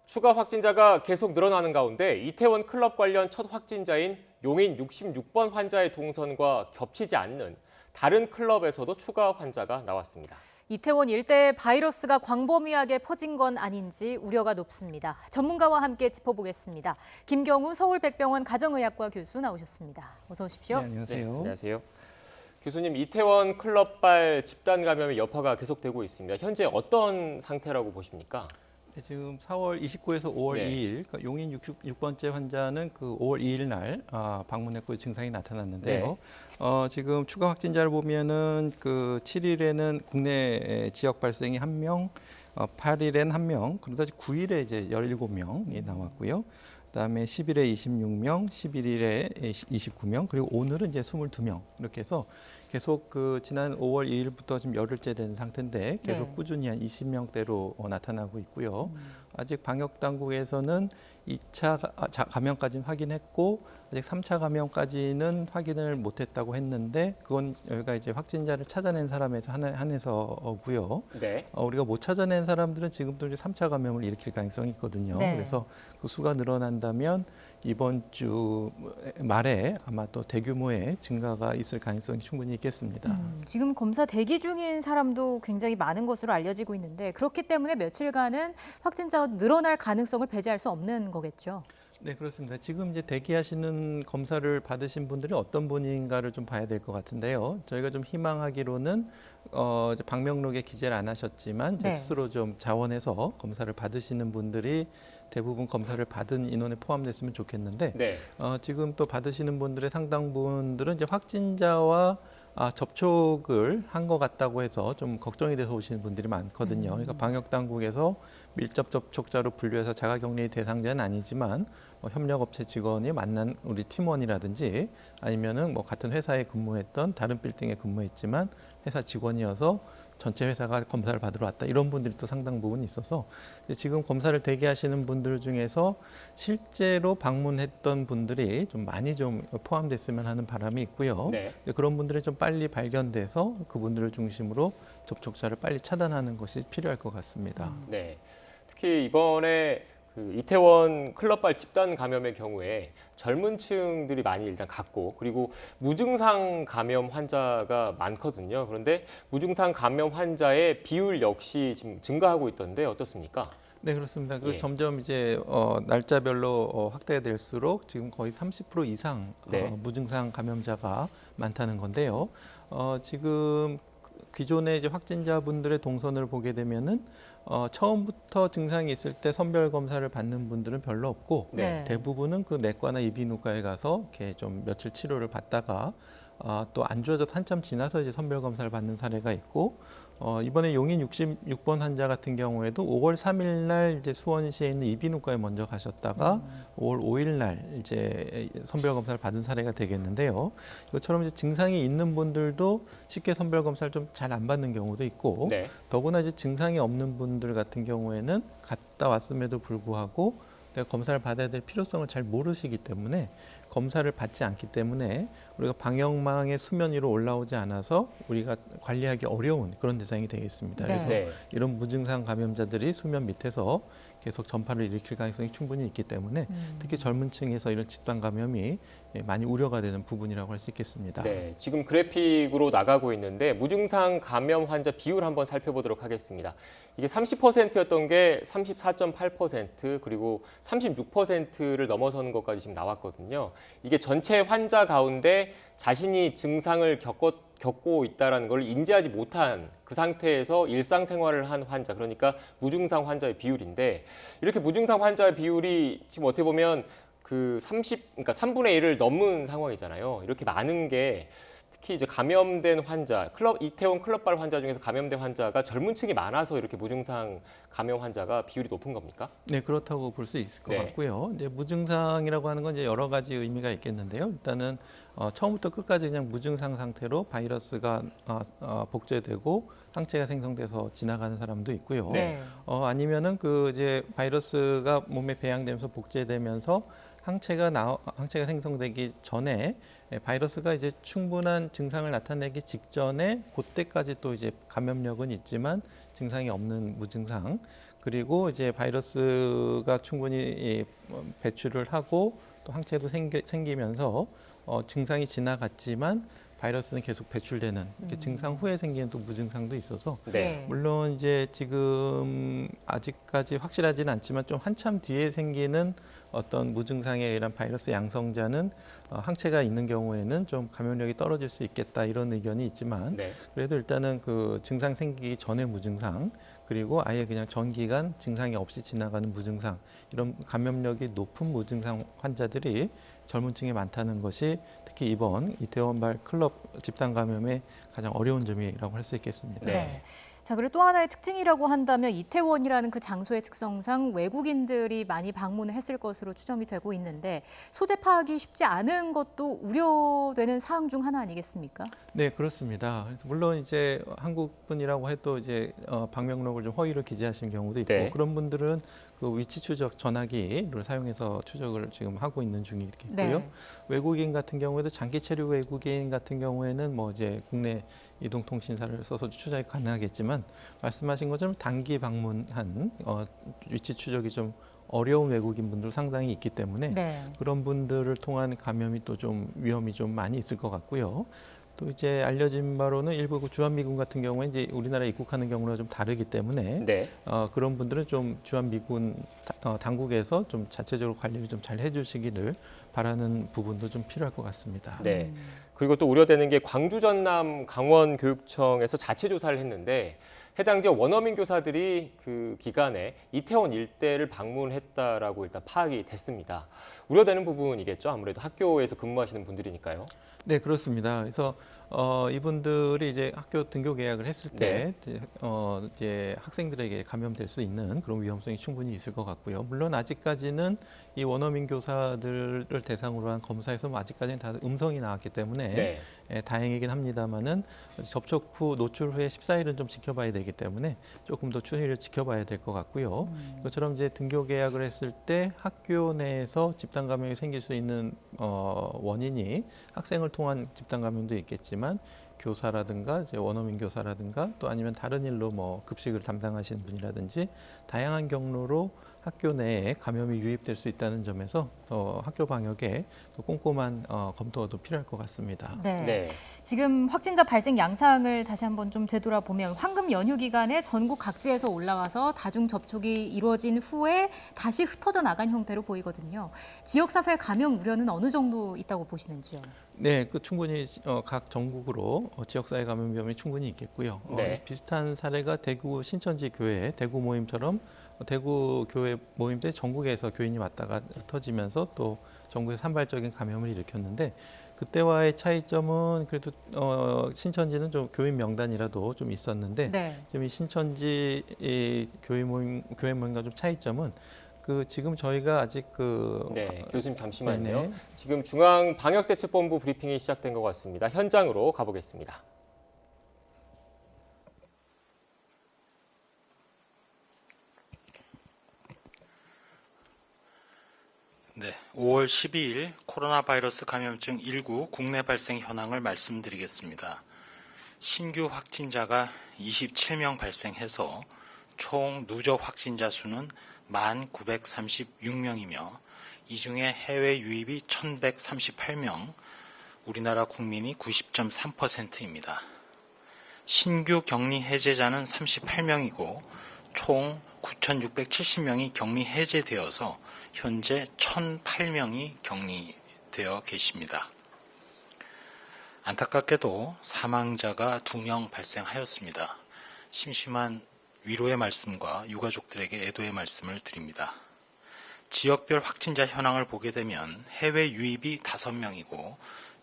추가 확진자가 계속 늘어나는 가운데 이태원 클럽 관련 첫 확진자인 용인 66번 환자의 동선과 겹치지 않는 다른 클럽에서도 추가 환자가 나왔습니다. 이태원 일대에 바이러스가 광범위하게 퍼진 건 아닌지 우려가 높습니다. 전문가와 함께 짚어보겠습니다. 김경우 서울백병원 가정의학과 교수 나오셨습니다. 어서 오십시오. 네, 안녕하세요. 네, 안녕하세요. 교수님, 이태원 클럽발 집단 감염의 여파가 계속되고 있습니다. 현재 어떤 상태라고 보십니까? 네, 지금 4월 29에서 5월 네. 2일, 그러니까 용인 66번째 환자는 그 5월 2일 날 방문했고 증상이 나타났는데요. 지금 추가 확진자를 보면은 그 7일에는 국내 지역 발생이 1명, 8일엔 1명, 그러다 9일에 이제 17명이 나왔고요. 그다음에 10일에 26명, 11일에 29명, 그리고 오늘은 이제 22명 이렇게 해서 계속 그 지난 5월 2일부터 지금 열흘째 된 상태인데 계속 네. 꾸준히 한 20명대로 나타나고 있고요. 아직 방역 당국에서는 2차 감염까지는 확인했고 아직 3차 감염까지는 확인을 못했다고 했는데 그건 저희가 이제 확진자를 찾아낸 사람에서 한해서고요. 네. 우리가 못 찾아낸 사람들은 지금도 이제 3차 감염을 일으킬 가능성이 있거든요. 네. 그래서 그 수가 늘어난다면 이번 주 말에 아마 또 대규모의 증가가 있을 가능성이 충분히 있겠습니다. 지금 검사 대기 중인 사람도 굉장히 많은 것으로 알려지고 있는데 그렇기 때문에 며칠간은 확진자가 늘어날 가능성을 배제할 수 없는 거겠죠. 네, 그렇습니다. 지금 이제 대기하시는 검사를 받으신 분들이 어떤 분인가를 좀 봐야 될 것 같은데요. 저희가 좀 희망하기로는 이제 방명록에 기재를 안 하셨지만 이제 네. 스스로 좀 자원해서 검사를 받으시는 분들이 대부분 검사를 받은 인원에 포함됐으면 좋겠는데 네. 지금 또 받으시는 분들의 상당 부분들은 이제 확진자와 접촉을 한 것 같다고 해서 좀 걱정이 돼서 오시는 분들이 많거든요. 그러니까 방역 당국에서 밀접 접촉자로 분류해서 자가격리 대상자는 아니지만 협력업체 직원이 만난 우리 팀원이라든지 아니면은 뭐 같은 회사에 근무했던 다른 빌딩에 근무했지만 회사 직원이어서 전체 회사가 검사를 받으러 왔다 이런 분들이 또 상당 부분 있어서 지금 검사를 대기하시는 분들 중에서 실제로 방문했던 분들이 좀 많이 좀 포함됐으면 하는 바람이 있고요. 네. 그런 분들이 좀 빨리 발견돼서 그분들을 중심으로 접촉자를 빨리 차단하는 것이 필요할 것 같습니다. 네. 특히 이번에 그 이태원 클럽발 집단 감염의 경우에 젊은 층들이 많이 일단 갔고 그리고 무증상 감염 환자가 많거든요. 그런데 무증상 감염 환자의 비율 역시 지금 증가하고 있던데 어떻습니까? 네, 그렇습니다. 예. 점점 이제 날짜별로 확대가 될수록 지금 거의 30% 이상 네. 무증상 감염자가 많다는 건데요. 지금 기존의 이제 확진자분들의 동선을 보게 되면은 처음부터 증상이 있을 때 선별 검사를 받는 분들은 별로 없고 네. 대부분은 그 내과나 이비인후과에 가서 이렇게 좀 며칠 치료를 받다가 또 안 좋아져서 한참 지나서 이제 선별 검사를 받는 사례가 있고 이번에 용인 66번 환자 같은 경우에도 5월 3일 날 이제 수원시에 있는 이비인후과에 먼저 가셨다가 5월 5일 날 이제 선별 검사를 받은 사례가 되겠는데요. 이것처럼 이제 증상이 있는 분들도 쉽게 선별 검사를 좀 잘 안 받는 경우도 있고 네. 더구나 이제 증상이 없는 분들 같은 경우에는 갔다 왔음에도 불구하고 내가 검사를 받아야 될 필요성을 잘 모르시기 때문에 검사를 받지 않기 때문에 우리가 방역망의 수면 위로 올라오지 않아서 우리가 관리하기 어려운 그런 대상이 되겠습니다. 네. 그래서 네. 이런 무증상 감염자들이 수면 밑에서 계속 전파를 일으킬 가능성이 충분히 있기 때문에 특히 젊은 층에서 이런 집단 감염이 많이 우려가 되는 부분이라고 할 수 있겠습니다. 네, 지금 그래픽으로 나가고 있는데 무증상 감염 환자 비율 한번 살펴보도록 하겠습니다. 이게 30%였던 게 34.8% 그리고 36%를 넘어서는 것까지 지금 나왔거든요. 이게 전체 환자 가운데 자신이 증상을 겪고 있다는 걸 인지하지 못한 그 상태에서 일상생활을 한 환자, 그러니까 무증상 환자의 비율인데 이렇게 무증상 환자의 비율이 지금 어떻게 보면 그러니까 3분의 1을 넘는 상황이잖아요. 이렇게 많은 게 특히 이제 감염된 환자, 이태원 클럽발 환자 중에서 감염된 환자가 젊은 층이 많아서 이렇게 무증상 감염 환자가 비율이 높은 겁니까? 네, 그렇다고 볼 수 있을 것 네. 같고요. 이제 무증상이라고 하는 건 이제 여러 가지 의미가 있겠는데요. 일단은 처음부터 끝까지 그냥 무증상 상태로 바이러스가 복제되고 항체가 생성돼서 지나가는 사람도 있고요. 네. 아니면은 그 이제 바이러스가 몸에 배양되면서 복제되면서 항체가 생성되기 전에 바이러스가 이제 충분한 증상을 나타내기 직전에 그때까지 또 이제 감염력은 있지만 증상이 없는 무증상 그리고 이제 바이러스가 충분히 배출을 하고 또 항체도 생기면서 증상이 지나갔지만 바이러스는 계속 배출되는 증상 후에 생기는 또 무증상도 있어서 네. 물론 이제 지금 아직까지 확실하지는 않지만 좀 한참 뒤에 생기는 어떤 무증상에 의한 바이러스 양성자는 항체가 있는 경우에는 좀 감염력이 떨어질 수 있겠다 이런 의견이 있지만 네. 그래도 일단은 그 증상 생기기 전에 무증상 그리고 아예 그냥 전기간 증상이 없이 지나가는 무증상 이런 감염력이 높은 무증상 환자들이 젊은 층에 많다는 것이 특히 이번 이태원발 클럽 집단 감염의 가장 어려운 점이라고 할 수 있겠습니다. 네. 자, 그리고 또 하나의 특징이라고 한다면 이태원이라는 그 장소의 특성상 외국인들이 많이 방문을 했을 것으로 추정이 되고 있는데 소재 파악이 쉽지 않은 것도 우려되는 사항 중 하나 아니겠습니까? 네, 그렇습니다. 그래서 물론 이제 한국 분이라고 해도 이제 방명록을 좀 허위로 기재하신 경우도 있고 네. 그런 분들은 그 위치 추적 전화기를 사용해서 추적을 지금 하고 있는 중이겠고요. 네. 외국인 같은 경우에도 장기 체류 외국인 같은 경우에는 뭐 이제 국내 이동통신사를 써서 추적이 가능하겠지만 말씀하신 것처럼 단기 방문한 위치 추적이 좀 어려운 외국인 분들 상당히 있기 때문에 네. 그런 분들을 통한 감염이 또 좀 위험이 좀 많이 있을 것 같고요. 또 이제 알려진 바로는 일부 그 주한미군 같은 경우에 이제 우리나라에 입국하는 경우랑 좀 다르기 때문에 네. 그런 분들은 좀 주한미군 당국에서 좀 자체적으로 관리를 좀 잘 해주시기를 바라는 부분도 좀 필요할 것 같습니다. 네. 그리고 또 우려되는 게 광주, 전남, 강원 교육청에서 자체 조사를 했는데 해당 지역 원어민 교사들이 그 기간에 이태원 일대를 방문했다라고 일단 파악이 됐습니다. 우려되는 부분이겠죠. 아무래도 학교에서 근무하시는 분들이니까요. 네, 그렇습니다. 그래서 이분들이 이제 학교 등교 계약을 했을 때 이제 학생들에게 감염될 수 있는 그런 위험성이 충분히 있을 것 같고요. 물론 아직까지는 이 원어민 교사들을 대상으로 한 검사에서 아직까지는 다 음성이 나왔기 때문에 다행이긴 합니다만은 접촉 후 노출 후에 14일은 좀 지켜봐야 되기 때문에 조금 더 추이를 지켜봐야 될 것 같고요. 이것처럼 이제 등교 계약을 했을 때 학교 내에서 집단 감염이 생길 수 있는 원인이 학생을 통한 집단 감염도 있겠지만 교사라든가 이제 원어민 교사라든가 또 아니면 다른 일로 뭐 급식을 담당하시는 분이라든지 다양한 경로로 학교 내에 감염이 유입될 수 있다는 점에서 학교 방역에 더 꼼꼼한 검토가 더 필요할 것 같습니다. 네. 네. 지금 확진자 발생 양상을 다시 한번 좀 되돌아보면 황금 연휴 기간에 전국 각지에서 올라와서 다중 접촉이 이루어진 후에 다시 흩어져 나간 형태로 보이거든요. 지역사회 감염 우려는 어느 정도 있다고 보시는지요? 네, 그 충분히 각 전국으로 지역사회 감염 위험이 충분히 있겠고요. 네. 비슷한 사례가 대구 신천지 교회 대구 모임처럼 대구 교회 모임 때 전국에서 교인이 왔다가 흩어지면서 또 전국에서 산발적인 감염을 일으켰는데 그때와의 차이점은 그래도 신천지는 좀 교인 명단이라도 좀 있었는데 지금 이 신천지 교회 모임과 좀 차이점은 지금 저희가 아직 교수님 잠시만요. 네네. 지금 중앙방역대책본부 브리핑이 시작된 것 같습니다. 현장으로 가보겠습니다. 네, 5월 12일 코로나 바이러스 감염증 19 국내 발생 현황을 말씀드리겠습니다. 신규 확진자가 27명 발생해서 총 누적 확진자 수는 1,936명이며 이 중에 해외 유입이 1,138명, 우리나라 국민이 90.3%입니다. 신규 격리 해제자는 38명이고 총 9,670명이 격리 해제되어서 현재 1,008명이 격리되어 계십니다. 안타깝게도 사망자가 2명 발생하였습니다. 심심한 위로의 말씀과 유가족들에게 애도의 말씀을 드립니다. 지역별 확진자 현황을 보게 되면 해외 유입이 5명이고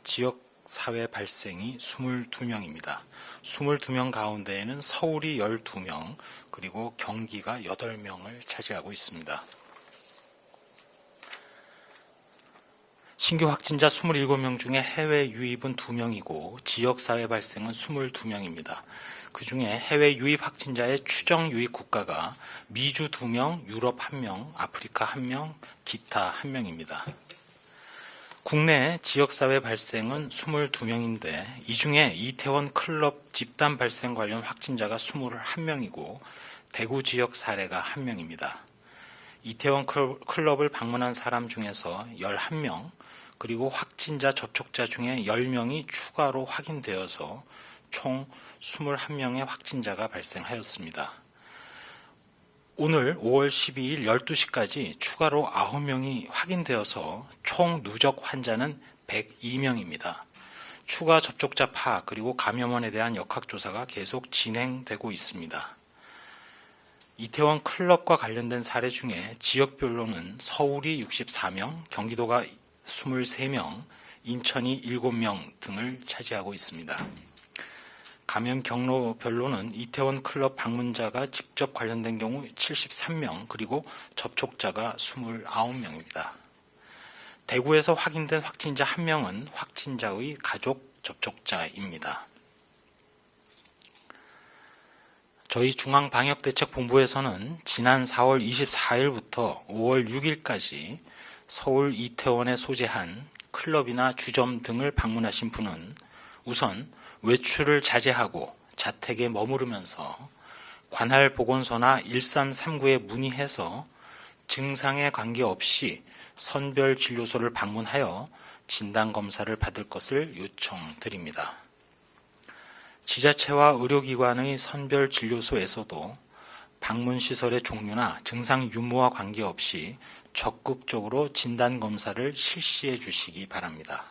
지역 사회 발생이 22명입니다. 22명 가운데에는 서울이 12명, 그리고 경기가 8명을 차지하고 있습니다. 신규 확진자 27명 중에 해외 유입은 2명이고 지역사회 발생은 22명입니다. 그중에 해외 유입 확진자의 추정 유입 국가가 미주 2명, 유럽 1명, 아프리카 1명, 기타 1명입니다. 국내 지역사회 발생은 22명인데 이 중에 이태원 클럽 집단 발생 관련 확진자가 21명이고 대구 지역 사례가 1명입니다. 이태원 클럽을 방문한 사람 중에서 11명, 그리고 확진자 접촉자 중에 10명이 추가로 확인되어서 총 21명의 확진자가 발생하였습니다. 오늘 5월 12일 12시까지 추가로 9명이 확인되어서 총 누적 환자는 102명입니다. 추가 접촉자 파악 그리고 감염원에 대한 역학조사가 계속 진행되고 있습니다. 이태원 클럽과 관련된 사례 중에 지역별로는 서울이 64명, 경기도가 23명, 인천이 7명 등을 차지하고 있습니다. 감염 경로별로는 이태원 클럽 방문자가 직접 관련된 경우 73명, 그리고 접촉자가 29명입니다. 대구에서 확인된 확진자 1명은 확진자의 가족 접촉자입니다. 저희 중앙방역대책본부에서는 지난 4월 24일부터 5월 6일까지 서울 이태원에 소재한 클럽이나 주점 등을 방문하신 분은 우선 외출을 자제하고 자택에 머무르면서 관할 보건소나 1339에 문의해서 증상에 관계없이 선별진료소를 방문하여 진단검사를 받을 것을 요청드립니다. 지자체와 의료기관의 선별진료소에서도 방문시설의 종류나 증상 유무와 관계없이 적극적으로 진단검사를 실시해 주시기 바랍니다.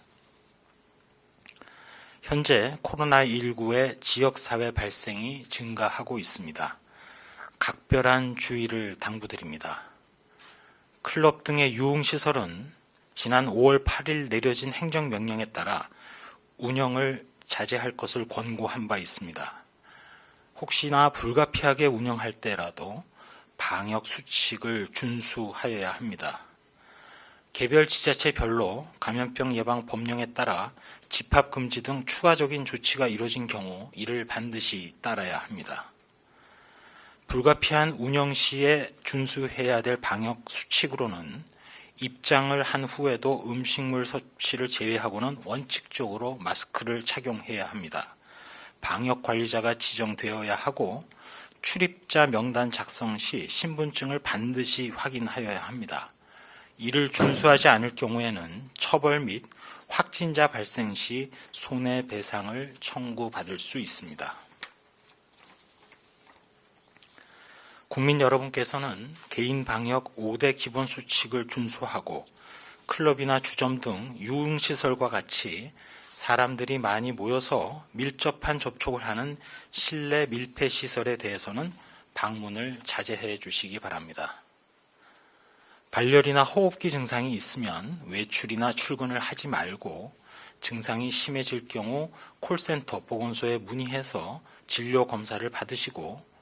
현재 코로나19의 지역사회 발생이 증가하고 있습니다. 각별한 주의를 당부드립니다. 클럽 등의 유흥시설은 지난 5월 8일 내려진 행정명령에 따라 운영을 자제할 것을 권고한 바 있습니다. 혹시나 불가피하게 운영할 때라도 방역 수칙을 준수하여야 합니다. 개별 지자체별로 감염병 예방 법령에 따라 집합 금지 등 추가적인 조치가 이뤄진 경우 이를 반드시 따라야 합니다. 불가피한 운영 시에 준수해야 될 방역 수칙으로는 입장을 한 후에도 음식물 섭취를 제외하고는 원칙적으로 마스크를 착용해야 합니다. 방역 관리자가 지정되어야 하고 출입자 명단 작성 시 신분증을 반드시 확인하여야 합니다. 이를 준수하지 않을 경우에는 처벌 및 확진자 발생 시 손해배상을 청구받을 수 있습니다. 국민 여러분께서는 개인 방역 5대 기본 수칙을 준수하고 클럽이나 주점 등 유흥시설과 같이 사람들이 많이 모여서 밀접한 접촉을 하는 실내 밀폐시설에 대해서는 방문을 자제해 주시기 바랍니다. 발열이나 호흡기 증상이 있으면 외출이나 출근을 하지 말고 증상이 심해질 경우 콜센터 보건소에 문의해서 진료 검사를 받으시고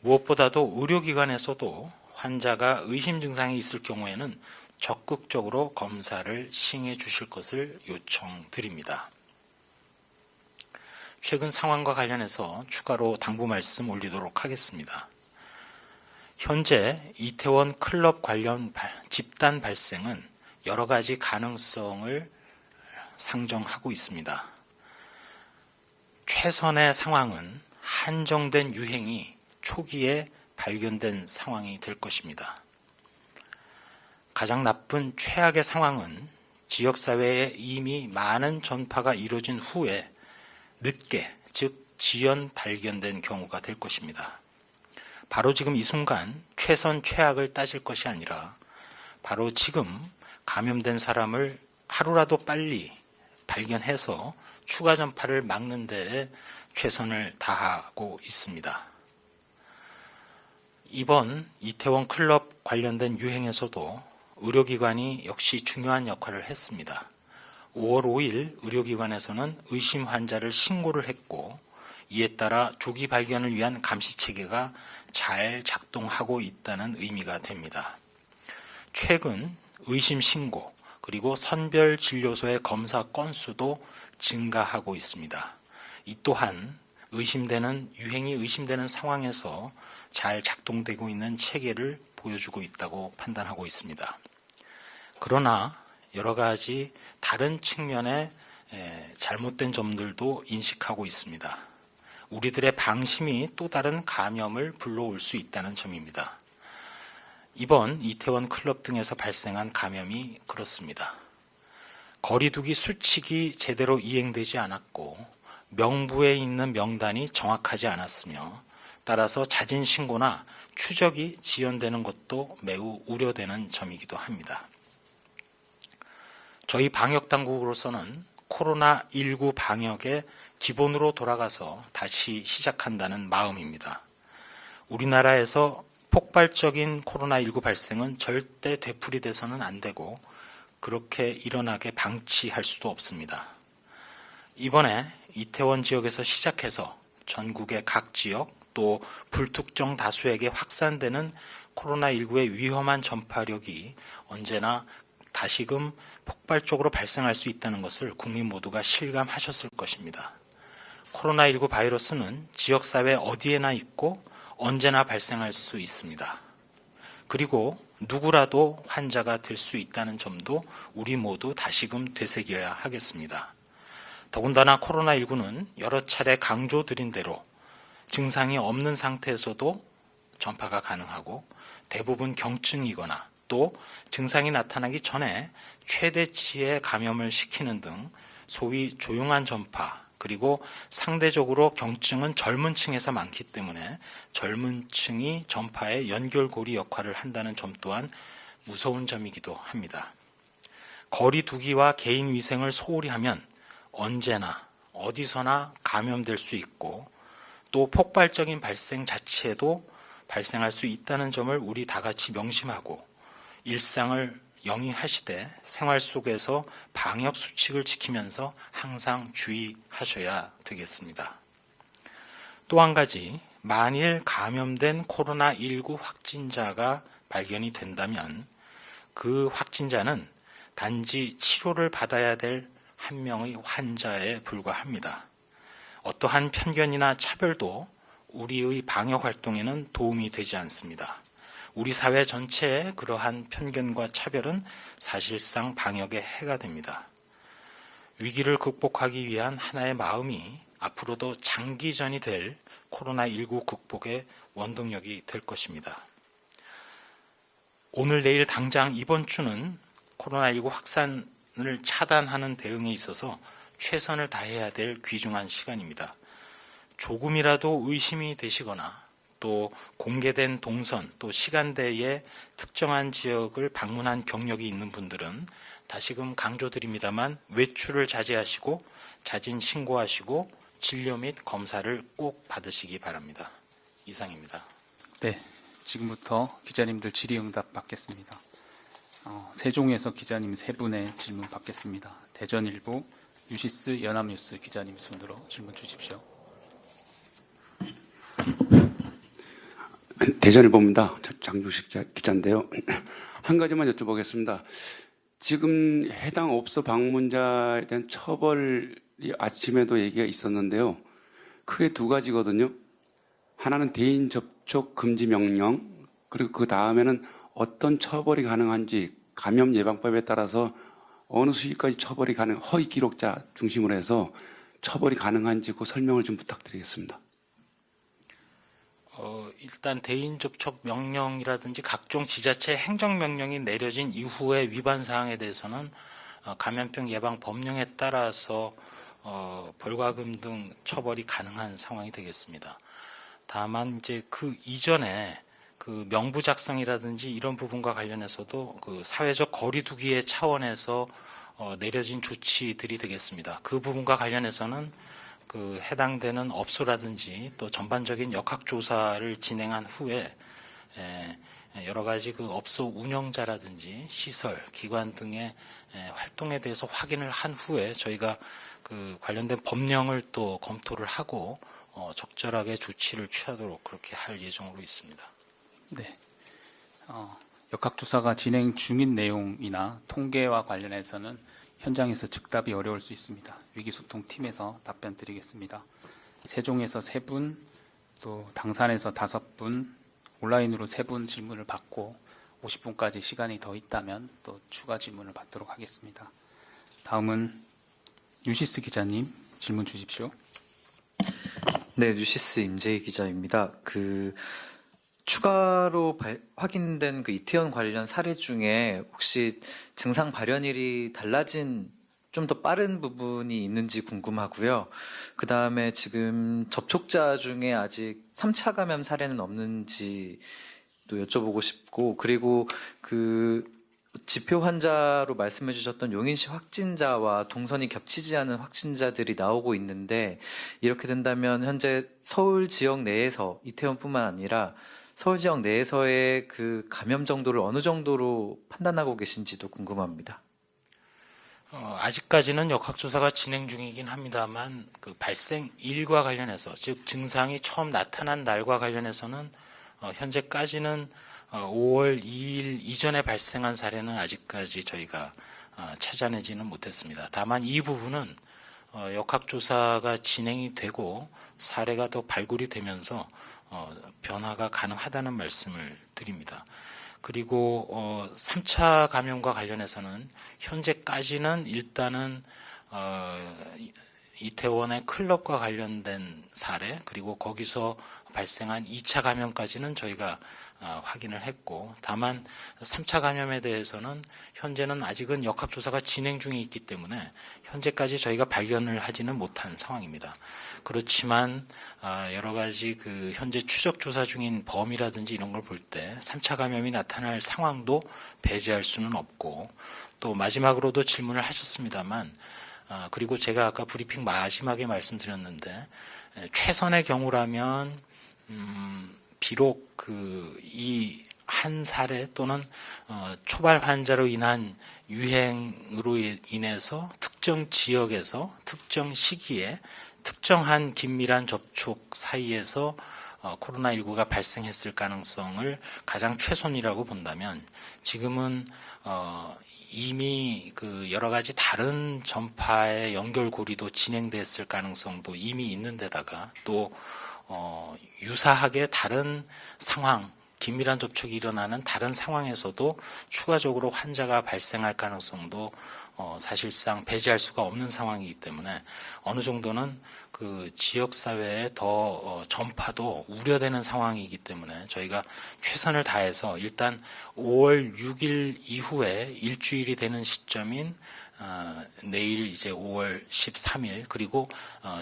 무엇보다도 의료기관에서도 환자가 의심 증상이 있을 경우에는 적극적으로 검사를 시행해 주실 것을 요청드립니다. 최근 상황과 관련해서 추가로 당부 말씀 올리도록 하겠습니다. 현재 이태원 클럽 관련 집단 발생은 여러 가지 가능성을 상정하고 있습니다. 최선의 상황은 한정된 유행이 초기에 발견된 상황이 될 것입니다. 가장 나쁜 최악의 상황은 지역사회에 이미 많은 전파가 이루어진 후에 늦게, 즉 지연 발견된 경우가 될 것입니다. 바로 지금 이 순간 최선 최악을 따질 것이 아니라 바로 지금 감염된 사람을 하루라도 빨리 발견해서 추가 전파를 막는 데에 최선을 다하고 있습니다. 이번 이태원 클럽 관련된 유행에서도 의료기관이 역시 중요한 역할을 했습니다. 5월 5일 의료기관에서는 의심 환자를 신고를 했고 이에 따라 조기 발견을 위한 감시체계가 잘 작동하고 있다는 의미가 됩니다. 최근 의심 신고 그리고 선별진료소의 검사 건수도 증가하고 있습니다. 이 또한 유행이 의심되는 상황에서 잘 작동되고 있는 체계를 보여주고 있다고 판단하고 있습니다. 그러나 여러 가지 다른 측면의 잘못된 점들도 인식하고 있습니다. 우리들의 방심이 또 다른 감염을 불러올 수 있다는 점입니다. 이번 이태원 클럽 등에서 발생한 감염이 그렇습니다. 거리두기 수칙이 제대로 이행되지 않았고 명부에 있는 명단이 정확하지 않았으며 따라서 자진 신고나 추적이 지연되는 것도 매우 우려되는 점이기도 합니다. 저희 방역당국으로서는 코로나19 방역의 기본으로 돌아가서 다시 시작한다는 마음입니다. 우리나라에서 폭발적인 코로나19 발생은 절대 되풀이돼서는 안 되고 그렇게 일어나게 방치할 수도 없습니다. 이번에 이태원 지역에서 시작해서 전국의 각 지역 또 불특정 다수에게 확산되는 코로나19의 위험한 전파력이 언제나 다시금 폭발적으로 발생할 수 있다는 것을 국민 모두가 실감하셨을 것입니다. 코로나19 바이러스는 지역사회 어디에나 있고 언제나 발생할 수 있습니다. 그리고 누구라도 환자가 될 수 있다는 점도 우리 모두 다시금 되새겨야 하겠습니다. 더군다나 코로나19는 여러 차례 강조드린 대로 증상이 없는 상태에서도 전파가 가능하고 대부분 경증이거나 또 증상이 나타나기 전에 최대치의 감염을 시키는 등 소위 조용한 전파, 그리고 상대적으로 경증은 젊은 층에서 많기 때문에 젊은 층이 전파의 연결고리 역할을 한다는 점 또한 무서운 점이기도 합니다. 거리 두기와 개인 위생을 소홀히 하면 언제나 어디서나 감염될 수 있고 또 폭발적인 발생 자체도 발생할 수 있다는 점을 우리 다 같이 명심하고 일상을 영위하시되 생활 속에서 방역 수칙을 지키면서 항상 주의하셔야 되겠습니다. 또 한 가지, 만일 감염된 코로나19 확진자가 발견이 된다면 그 확진자는 단지 치료를 받아야 될 한 명의 환자에 불과합니다. 어떠한 편견이나 차별도 우리의 방역 활동에는 도움이 되지 않습니다. 우리 사회 전체의 그러한 편견과 차별은 사실상 방역에 해가 됩니다. 위기를 극복하기 위한 하나의 마음이 앞으로도 장기전이 될 코로나19 극복의 원동력이 될 것입니다. 오늘 내일 당장 이번 주는 코로나19 확산을 차단하는 대응에 있어서 최선을 다해야 될 귀중한 시간입니다. 조금이라도 의심이 되시거나 또 공개된 동선 또 시간대에 특정한 지역을 방문한 경력이 있는 분들은 다시금 강조드립니다만 외출을 자제하시고 자진 신고하시고 진료 및 검사를 꼭 받으시기 바랍니다. 이상입니다. 네, 지금부터 기자님들 질의응답 받겠습니다. 세종에서 기자님 3분의 질문 받겠습니다. 대전일보, 유시스, 연합뉴스 기자님 순으로 질문 주십시오. 대전일보입니다. 장주식 기자인데요. 한 가지만 여쭤보겠습니다. 지금 해당 업소 방문자에 대한 처벌이 아침에도 얘기가 있었는데요. 크게 두 가지거든요. 하나는 대인 접촉 금지 명령, 그리고 그 다음에는 어떤 처벌이 가능한지 감염 예방법에 따라서 어느 수위까지 처벌이 가능, 허위 기록자 중심으로 해서 처벌이 가능한지 그 설명을 좀 부탁드리겠습니다. 일단 대인 접촉 명령이라든지 각종 지자체 행정명령이 내려진 이후의 위반 사항에 대해서는 감염병 예방 법령에 따라서 벌과금 등 처벌이 가능한 상황이 되겠습니다. 다만 이제 그 이전에 그 명부 작성이라든지 이런 부분과 관련해서도 그 사회적 거리두기의 차원에서 내려진 조치들이 되겠습니다. 그 부분과 관련해서는 그 해당되는 업소라든지 또 전반적인 역학조사를 진행한 후에 여러 가지 그 업소 운영자라든지 시설, 기관 등의 활동에 대해서 확인을 한 후에 저희가 그 관련된 법령을 또 검토를 하고 적절하게 조치를 취하도록 그렇게 할 예정으로 있습니다. 네, 역학조사가 진행 중인 내용이나 통계와 관련해서는 현장에서 즉답이 어려울 수 있습니다. 위기소통팀에서 답변 드리겠습니다. 세종에서 3분, 또 당산에서 5분, 온라인으로 3분 질문을 받고 50분까지 시간이 더 있다면 또 추가 질문을 받도록 하겠습니다. 다음은 유시스 기자님 질문 주십시오. 네, 뉴시스 임재희 기자입니다. 추가로 확인된 이태원 관련 사례 중에 혹시 증상 발현일이 달라진 좀 더 빠른 부분이 있는지 궁금하고요. 그 다음에 지금 접촉자 중에 아직 3차 감염 사례는 없는지도 여쭤보고 싶고, 그리고 지표 환자로 말씀해 주셨던 용인시 확진자와 동선이 겹치지 않은 확진자들이 나오고 있는데, 이렇게 된다면 현재 서울 지역 내에서, 이태원뿐만 아니라 서울 지역 내에서의 감염 정도를 어느 정도로 판단하고 계신지도 궁금합니다. 아직까지는 역학조사가 진행 중이긴 합니다만 발생일과 관련해서, 즉 증상이 처음 나타난 날과 관련해서는 현재까지는 5월 2일 이전에 발생한 사례는 아직까지 저희가 찾아내지는 못했습니다. 다만 이 부분은 역학조사가 진행이 되고 사례가 더 발굴이 되면서 변화가 가능하다는 말씀을 드립니다. 그리고 3차 감염과 관련해서는 현재까지는 일단은 이태원의 클럽과 관련된 사례, 그리고 거기서 발생한 2차 감염까지는 저희가 확인을 했고, 다만 3차 감염에 대해서는 현재는 아직은 역학조사가 진행 중에 있기 때문에 현재까지 저희가 발견을 하지는 못한 상황입니다. 그렇지만 여러 가지 현재 추적 조사 중인 범위라든지 이런 걸 볼 때 3차 감염이 나타날 상황도 배제할 수는 없고, 또 마지막으로도 질문을 하셨습니다만, 그리고 제가 아까 브리핑 마지막에 말씀드렸는데, 최선의 경우라면 비록 이 한 사례 또는 초발 환자로 인한 유행으로 인해서 특정 지역에서 특정 시기에 특정한 긴밀한 접촉 사이에서 코로나19가 발생했을 가능성을 가장 최선이라고 본다면, 지금은 이미 여러 가지 다른 전파의 연결고리도 진행됐을 가능성도 이미 있는 데다가, 또 유사하게 다른 상황, 긴밀한 접촉이 일어나는 다른 상황에서도 추가적으로 환자가 발생할 가능성도 사실상 배제할 수가 없는 상황이기 때문에 어느 정도는 지역사회에 더 전파도 우려되는 상황이기 때문에 저희가 최선을 다해서 일단 5월 6일 이후에 일주일이 되는 시점인 내일 이제 5월 13일, 그리고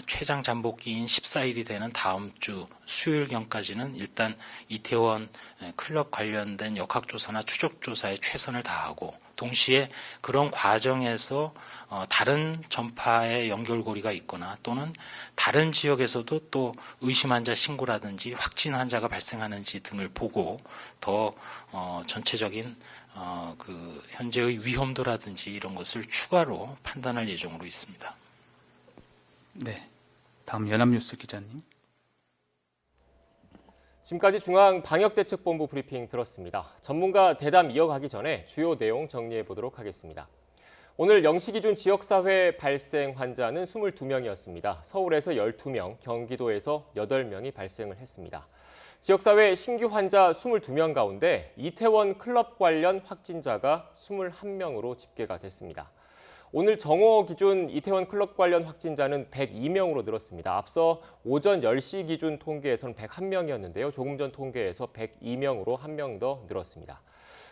최장 잠복기인 14일이 되는 다음 주 수요일경까지는 일단 이태원 클럽 관련된 역학조사나 추적조사에 최선을 다하고, 동시에 그런 과정에서 다른 전파의 연결고리가 있거나 또는 다른 지역에서도 또 의심 환자 신고라든지 확진 환자가 발생하는지 등을 보고 더 전체적인 현재의 위험도라든지 이런 것을 추가로 판단할 예정으로 있습니다. 네, 다음 연합뉴스 기자님. 지금까지 중앙방역대책본부 브리핑 들었습니다. 전문가 대담 이어가기 전에 주요 내용 정리해 보도록 하겠습니다. 오늘 0시 기준 지역사회 발생 환자는 22명이었습니다. 서울에서 12명, 경기도에서 8명이 발생을 했습니다. 지역사회 신규 환자 22명 가운데 이태원 클럽 관련 확진자가 21명으로 집계가 됐습니다. 오늘 정오 기준 이태원 클럽 관련 확진자는 102명으로 늘었습니다. 앞서 오전 10시 기준 통계에서는 101명이었는데요. 조금 전 통계에서 102명으로 1명 더 늘었습니다.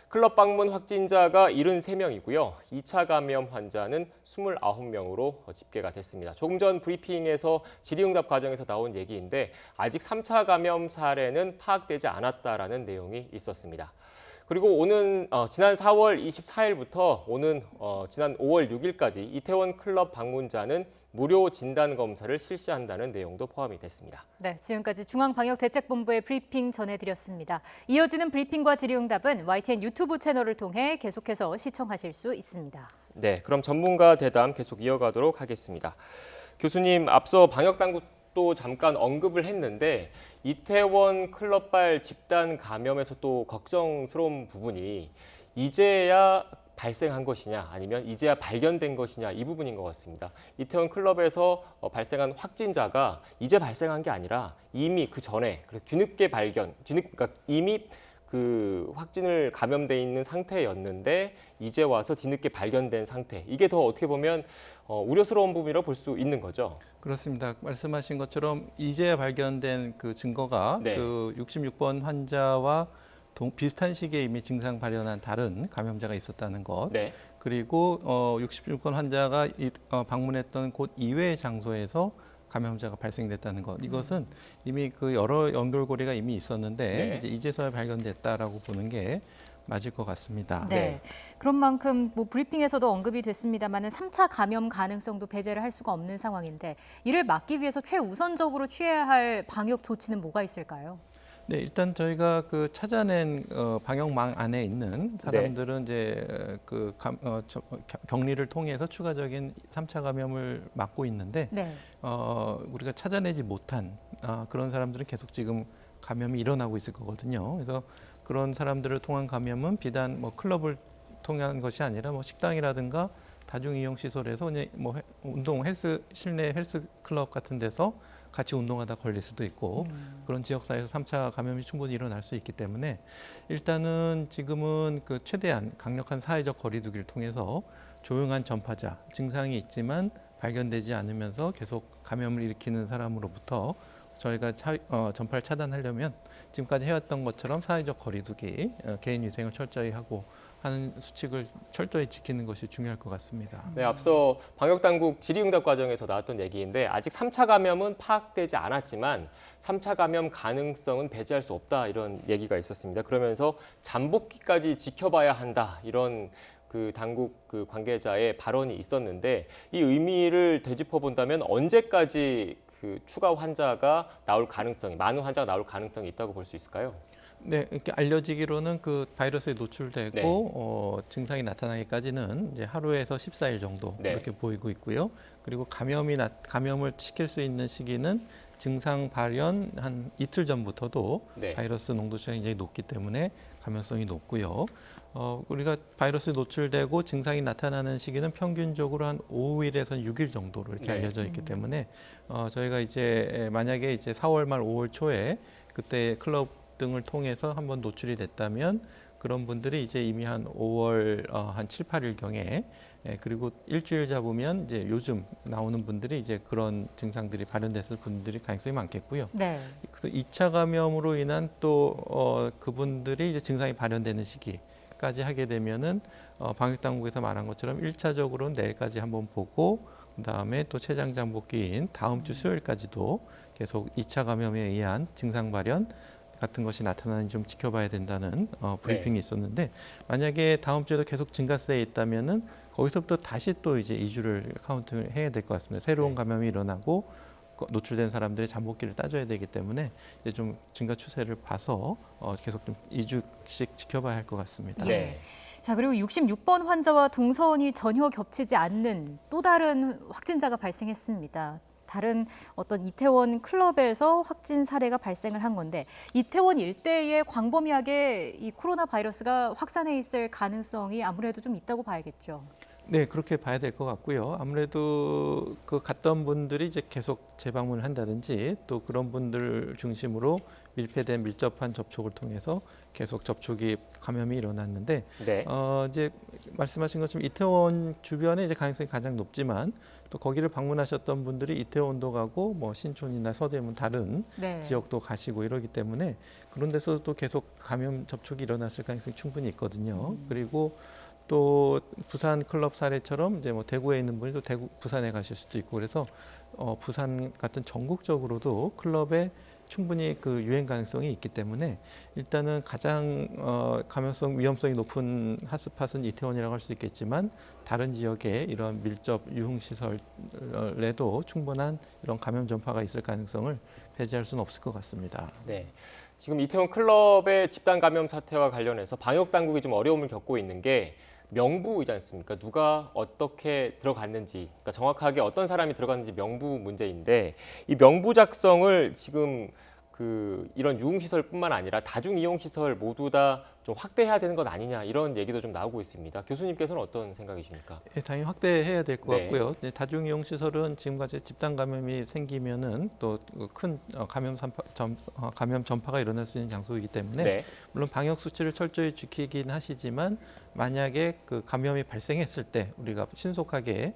클럽 방문 확진자가 73명이고요. 2차 감염 환자는 29명으로 집계가 됐습니다. 조금 전 브리핑에서 질의응답 과정에서 나온 얘기인데 아직 3차 감염 사례는 파악되지 않았다라는 내용이 있었습니다. 그리고 지난 4월 24일부터 오는 지난 5월 6일까지 이태원 클럽 방문자는 무료 진단 검사를 실시한다는 내용도 포함이 됐습니다. 네, 지금까지 중앙방역대책본부의 브리핑 전해드렸습니다. 이어지는 브리핑과 질의응답은 YTN 유튜브 채널을 통해 계속해서 시청하실 수 있습니다. 네, 그럼 전문가 대담 계속 이어가도록 하겠습니다. 교수님, 앞서 방역당국도 잠깐 언급을 했는데 이태원 클럽발 집단 감염에서 또 걱정스러운 부분이 이제야 발생한 것이냐 아니면 이제야 발견된 것이냐 이 부분인 것 같습니다. 이태원 클럽에서 발생한 확진자가 이제 발생한 게 아니라 이미 그 전에 뒤늦게 그러니까 이미 그 확진을 감염돼 있는 상태였는데 이제 와서 뒤늦게 발견된 상태. 이게 더 어떻게 보면 우려스러운 부분이라고 볼 수 있는 거죠. 그렇습니다. 말씀하신 것처럼 이제 발견된 그 증거가 네. 그 66번 환자와 비슷한 시기에 이미 증상 발현한 다른 감염자가 있었다는 것. 네. 그리고 66번 환자가 방문했던 곳 이외의 장소에서 감염자가 발생됐다는 것. 이것은 이미 그 여러 연결고리가 이미 있었는데 네. 이제서야 발견됐다라고 보는 게 맞을 것 같습니다. 네. 그런 만큼 뭐 브리핑에서도 언급이 됐습니다만은 3차 감염 가능성도 배제를 할 수가 없는 상황인데 이를 막기 위해서 최우선적으로 취해야 할 방역 조치는 뭐가 있을까요? 네, 일단 저희가 그 찾아낸 방역망 안에 있는 사람들은 이제 그 격리를 통해서 추가적인 3차 감염을 막고 있는데 네. 우리가 찾아내지 못한 그런 사람들은 계속 지금 감염이 일어나고 있을 거거든요. 그래서 그런 사람들을 통한 감염은 비단 뭐 클럽을 통한 것이 아니라 뭐 식당이라든가 다중이용 시설에서 그냥 뭐 실내 헬스 클럽 같은 데서 같이 운동하다 걸릴 수도 있고 그런 지역사회에서 3차 감염이 충분히 일어날 수 있기 때문에 일단은 지금은 그 최대한 강력한 사회적 거리두기를 통해서 조용한 전파자, 증상이 있지만 발견되지 않으면서 계속 감염을 일으키는 사람으로부터 저희가 전파를 차단하려면 지금까지 해왔던 것처럼 사회적 거리두기, 개인 위생을 철저히 하고 하는 수칙을 철저히 지키는 것이 중요할 것 같습니다. 네, 앞서 방역당국 질의응답 과정에서 나왔던 얘기인데 아직 3차 감염은 파악되지 않았지만 3차 감염 가능성은 배제할 수 없다 이런 얘기가 있었습니다. 그러면서 잠복기까지 지켜봐야 한다 이런 그 당국 그 관계자의 발언이 있었는데 이 의미를 되짚어 본다면 언제까지 그 추가 환자가 나올 가능성이 많은 환자가 나올 가능성이 있다고 볼 수 있을까요? 네, 이렇게 알려지기로는 그 바이러스에 노출되고 네. 증상이 나타나기까지는 이제 하루에서 14일 정도 네. 이렇게 보이고 있고요. 그리고 감염을 시킬 수 있는 시기는 증상 발현 한 이틀 전부터도 네. 바이러스 농도치가 굉장히 높기 때문에 감염성이 높고요. 우리가 바이러스에 노출되고 증상이 나타나는 시기는 평균적으로 한 5일에서 6일 정도로 이렇게 네. 알려져 있기 때문에 저희가 이제 만약에 이제 4월 말 5월 초에 그때 클럽 등을 통해서 한번 노출이 됐다면 그런 분들이 이제 이미 한 5월 한 7, 8일 경에 그리고 일주일 잡으면 이제 요즘 나오는 분들이 이제 그런 증상들이 발현됐을 분들이 가능성이 많겠고요. 네. 그래서 2차 감염으로 인한 또 그분들이 이제 증상이 발현되는 시기까지 하게 되면은 방역 당국에서 말한 것처럼 1차적으로는 내일까지 한번 보고 그다음에 또 최장 잠복기인 다음 주 수요일까지도 계속 2차 감염에 의한 증상 발현 같은 것이 나타나는지 좀 지켜봐야 된다는 브리핑이 있었는데 만약에 다음 주에도 계속 증가세에 있다면은 거기서부터 다시 또 이제 2주를 카운트를 해야 될 것 같습니다. 새로운 감염이 일어나고 노출된 사람들의 잠복기를 따져야 되기 때문에 이제 좀 증가 추세를 봐서 계속 좀 2주씩 지켜봐야 할 것 같습니다. 네. 자, 그리고 66번 환자와 동선이 전혀 겹치지 않는 또 다른 확진자가 발생했습니다. 다른 어떤 이태원 클럽에서 확진 사례가 발생을 한 건데 이태원 일대에 광범위하게 이 코로나 바이러스가 확산해 있을 가능성이 아무래도 좀 있다고 봐야겠죠. 네, 그렇게 봐야 될 것 같고요. 아무래도 그 갔던 분들이 이제 계속 재방문을 한다든지 또 그런 분들 중심으로 밀접한 접촉을 통해서 계속 감염이 일어났는데 네. 이제 말씀하신 것처럼 이태원 주변에 이제 가능성이 가장 높지만 또 거기를 방문하셨던 분들이 이태원도 가고 뭐 신촌이나 서대문 다른 네. 지역도 가시고 이러기 때문에 그런 데서도 계속 감염 접촉이 일어났을 가능성이 충분히 있거든요. 그리고 또 부산 클럽 사례처럼 이제 뭐 대구에 있는 분이 또 부산에 가실 수도 있고 그래서 부산 같은 전국적으로도 클럽에 충분히 그 유행 가능성이 있기 때문에 일단은 가장 감염성 위험성이 높은 핫스팟은 이태원이라고 할 수 있겠지만 다른 지역에 이런 밀접 유흥 시설에도 충분한 이런 감염 전파가 있을 가능성을 배제할 수는 없을 것 같습니다. 네. 지금 이태원 클럽의 집단 감염 사태와 관련해서 방역 당국이 좀 어려움을 겪고 있는 게 명부이지 않습니까? 누가 어떻게 들어갔는지, 그러니까 정확하게 어떤 사람이 들어갔는지 명부 문제인데 이 명부 작성을 지금 이런 유흥시설뿐만 아니라 다중이용시설 모두 다 좀 확대해야 되는 것 아니냐 이런 얘기도 좀 나오고 있습니다. 교수님께서는 어떤 생각이십니까? 예, 당연히 확대해야 될 것 네. 같고요. 이제 다중이용 시설은 지금까지 집단 감염이 생기면은 또 큰 감염 전파가 일어날 수 있는 장소이기 때문에 네. 물론 방역 수치를 철저히 지키긴 하시지만 만약에 그 감염이 발생했을 때 우리가 신속하게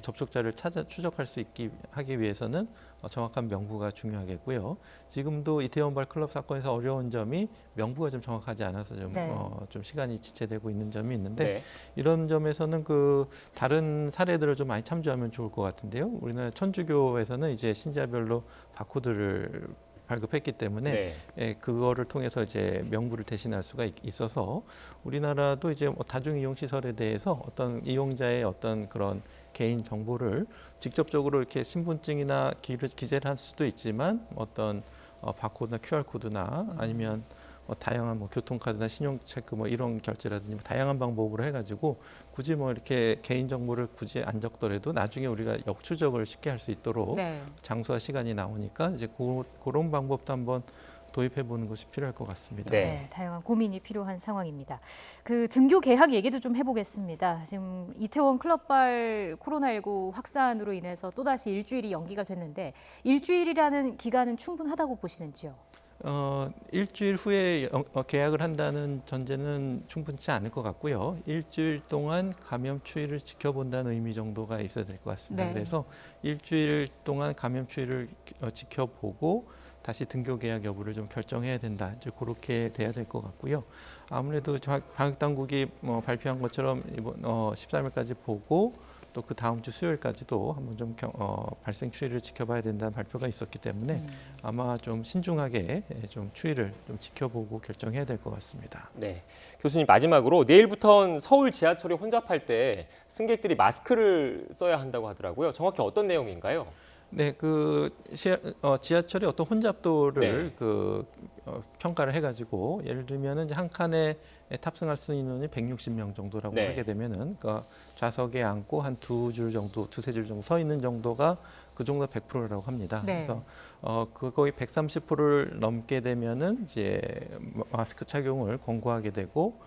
접촉자를 추적할 수 있게 하기 위해서는 정확한 명부가 중요하겠고요. 지금도 이태원발 클럽 사건에서 어려운 점이 명부가 좀 정확하지 않아서 네. 좀 시간이 지체되고 있는 점이 있는데 네. 이런 점에서는 그 다른 사례들을 좀 많이 참조하면 좋을 것 같은데요. 우리나라 천주교에서는 이제 신자별로 바코드를 발급했기 때문에 네. 예, 그거를 통해서 이제 명부를 대신할 수가 있어서 우리나라도 이제 뭐 다중 이용 시설에 대해서 어떤 이용자의 어떤 그런 개인 정보를 직접적으로 이렇게 신분증이나 기재를 할 수도 있지만 어떤 바코드나 QR 코드나 아니면 뭐 다양한 뭐 교통카드나 신용체크 뭐 이런 결제라든지 뭐 다양한 방법으로 해가지고 굳이 뭐 이렇게 개인 정보를 굳이 안 적더라도 나중에 우리가 역추적을 쉽게 할 수 있도록 네. 장소와 시간이 나오니까 이제 그런 방법도 한번 도입해 보는 것이 필요할 것 같습니다. 네. 네, 다양한 고민이 필요한 상황입니다. 그 등교 개학 얘기도 좀 해보겠습니다. 지금 이태원 클럽발 코로나19 확산으로 인해서 또다시 일주일이 연기가 됐는데 일주일이라는 기간은 충분하다고 보시는지요? 일주일 후에 계약을 한다는 전제는 충분치 않을 것 같고요. 일주일 동안 감염 추이를 지켜본다는 의미 정도가 있어야 될 것 같습니다. 네. 그래서 일주일 동안 감염 추이를 지켜보고 다시 등교 계약 여부를 좀 결정해야 된다. 이제 그렇게 돼야 될 것 같고요. 아무래도 방역 당국이 발표한 것처럼 이번 13일까지 보고 또 그 다음 주 수요일까지도 한번 좀 발생 추이를 지켜봐야 된다는 발표가 있었기 때문에 아마 좀 신중하게 좀 추이를 좀 지켜보고 결정해야 될 것 같습니다. 네. 교수님 마지막으로 내일부터는 서울 지하철이 혼잡할 때 승객들이 마스크를 써야 한다고 하더라고요. 정확히 어떤 내용인가요? 네, 그 지하철의 어떤 혼잡도를 네. 평가를 해가지고 예를 들면은 이제 한 칸에 탑승할 수 있는 인원이 160명 정도라고 네. 하게 되면은 그러니까 좌석에 앉고 한 두세 줄 정도 서 있는 정도가 그 정도 100%라고 합니다. 네. 그래서 그 거의 130%를 넘게 되면은 이제 마스크 착용을 권고하게 되고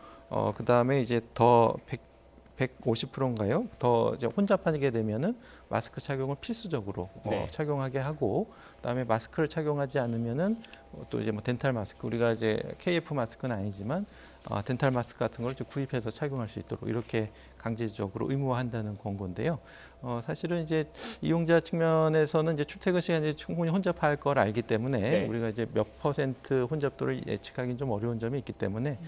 그 다음에 이제 더 150%인가요? 더 이제 혼잡하게 되면은 마스크 착용을 필수적으로 네. 착용하게 하고, 그다음에 마스크를 착용하지 않으면은 또 이제 뭐 덴탈 마스크, 우리가 이제 KF 마스크는 아니지만 덴탈 마스크 같은 걸 구입해서 착용할 수 있도록 이렇게 강제적으로 의무화한다는 권고인데요. 사실은 이제 이용자 측면에서는 이제 출퇴근 시간이 충분히 혼잡할 걸 알기 때문에 네. 우리가 이제 몇 % 혼잡도를 예측하기는 좀 어려운 점이 있기 때문에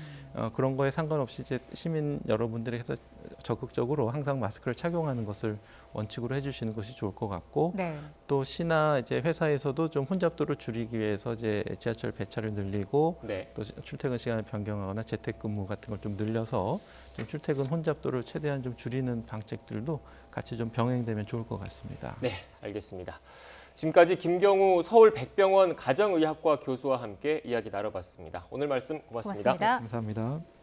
그런 거에 상관없이 이제 시민 여러분들에게서 적극적으로 항상 마스크를 착용하는 것을 원칙으로 해주시는 것이 좋을 것 같고, 네. 또 시나 이제 회사에서도 좀 혼잡도를 줄이기 위해서 이제 지하철 배차를 늘리고 네. 또 출퇴근 시간을 변경하거나 재택근무 같은 걸 좀 늘려서 좀 출퇴근 혼잡도를 최대한 좀 줄이는 방책들도 같이 좀 병행되면 좋을 것 같습니다. 네, 알겠습니다. 지금까지 김경우 서울 백병원 가정의학과 교수와 함께 이야기 나눠봤습니다. 오늘 말씀 고맙습니다. 고맙습니다. 감사합니다.